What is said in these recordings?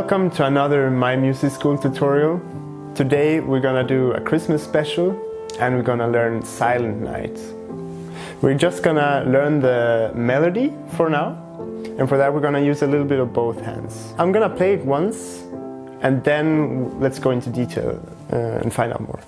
Welcome to another My Music School tutorial. Today we're gonna do a Christmas special and we're gonna learn Silent Night. We're just gonna learn the melody for now, and for that we're gonna use a little bit of both hands. I'm gonna play it once and then let's go into detail and find out more.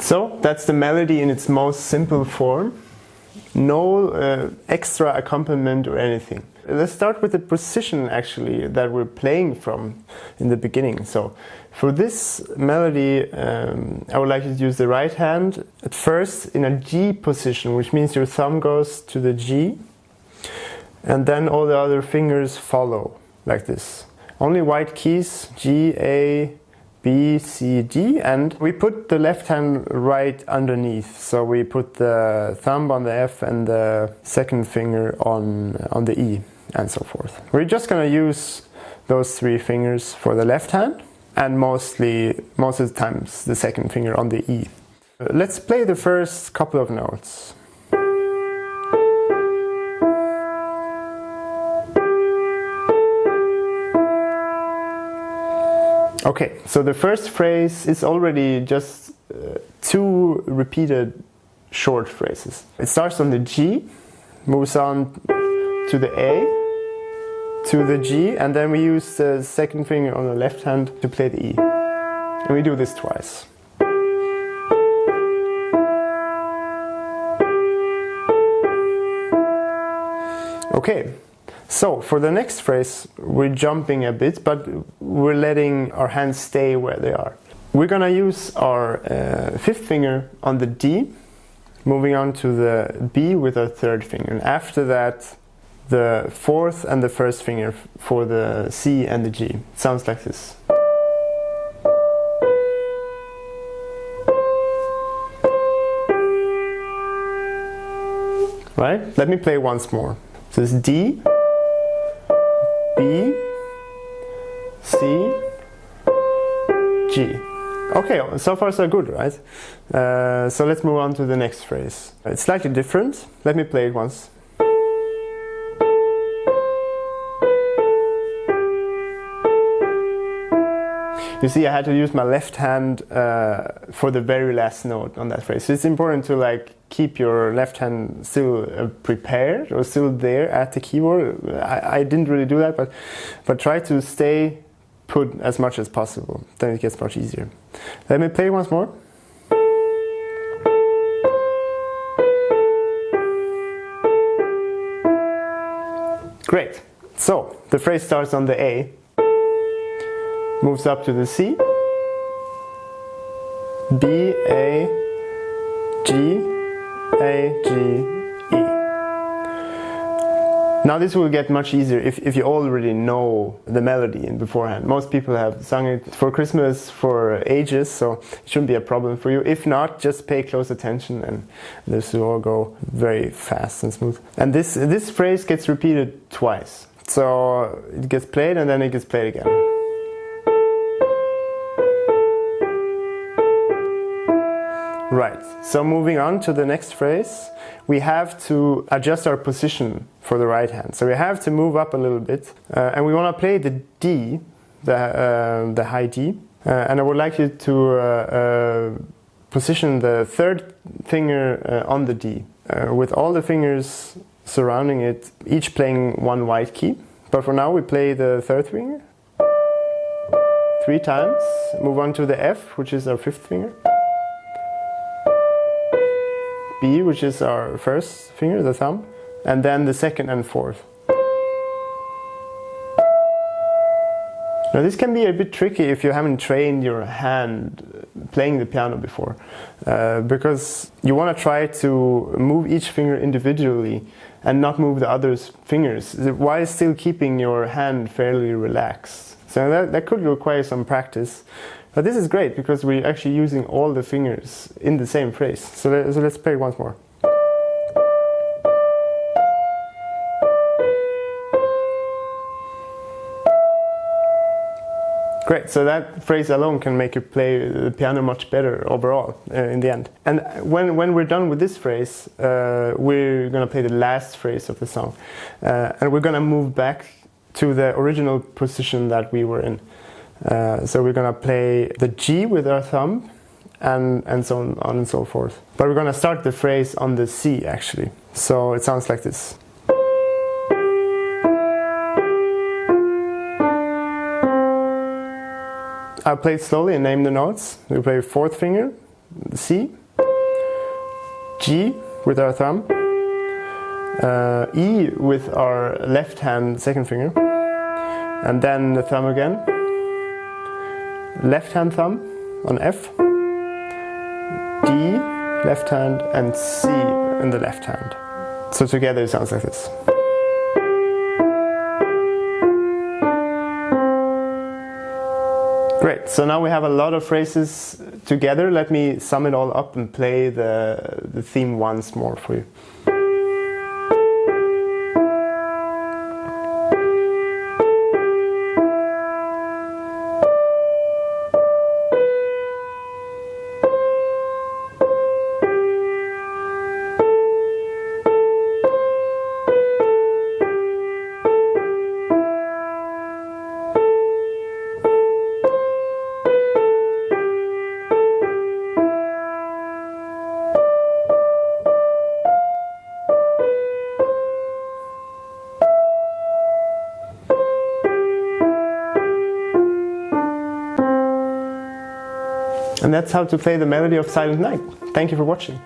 So that's the melody in its most simple form. No extra accompaniment or anything. Let's start with the position actually that we're playing from in the beginning. So for this melody I would like you to use the right hand at first in a G position, which means your thumb goes to the G and then all the other fingers follow like this. Only white keys, G, A, B, C, D, and we put the left hand right underneath. So we put the thumb on the F and the second finger on the E and so forth. We're just gonna use those three fingers for the left hand and most of the times the second finger on the E. Let's play the first couple of notes. Okay, so the first phrase is already just two repeated short phrases. It starts on the G, moves on to the A, to the G, and then we use the second finger on the left hand to play the E. And we do this twice. Okay. So for the next phrase we're jumping a bit, but we're letting our hands stay where they are. We're gonna use our fifth finger on the D, moving on to the B with our third finger, and after that the fourth and the first finger for the C and the G. It sounds like this. Right? Let me play once more. So it's D, B, C, G. Okay, so far so good, right? So let's move on to the next phrase. It's slightly different. Let me play it once. You see, I had to use my left hand for the very last note on that phrase. So it's important to keep your left hand still prepared or still there at the keyboard. I didn't really do that, but try to stay put as much as possible. Then it gets much easier. Let me play once more. Great. So the phrase starts on the A, moves up to the C, B, A, G, A, G, E. Now this will get much easier if you already know the melody in beforehand. Most people have sung it for Christmas for ages, so it shouldn't be a problem for you. If not, just pay close attention and this will all go very fast and smooth. And this phrase gets repeated twice. So it gets played and then it gets played again. Right, so moving on to the next phrase, we have to adjust our position for the right hand. So we have to move up a little bit and we want to play the D, the high D. And I would like you to position the third finger on the D with all the fingers surrounding it, each playing one white key. But for now we play the third finger 3 times, move on to the F, which is our fifth finger. B, which is our first finger, the thumb, and then the second and fourth. Now this can be a bit tricky if you haven't trained your hand playing the piano before, because you want to try to move each finger individually and not move the other's fingers while still keeping your hand fairly relaxed. So that could require some practice. But this is great because we're actually using all the fingers in the same phrase. So let's play once more. Great, so that phrase alone can make you play the piano much better overall in the end. And when we're done with this phrase, we're going to play the last phrase of the song. And we're going to move back to the original position that we were in. So we're going to play the G with our thumb and so on and so forth. But we're going to start the phrase on the C actually. So it sounds like this. I'll play it slowly and name the notes. We'll play fourth finger, the C, G with our thumb, E with our left hand second finger, and then the thumb again, left hand thumb on F, D, left hand, and C in the left hand. So together it sounds like this. Great, so now we have a lot of phrases together. Let me sum it all up and play the theme once more for you. And that's how to play the melody of Silent Night. Thank you for watching.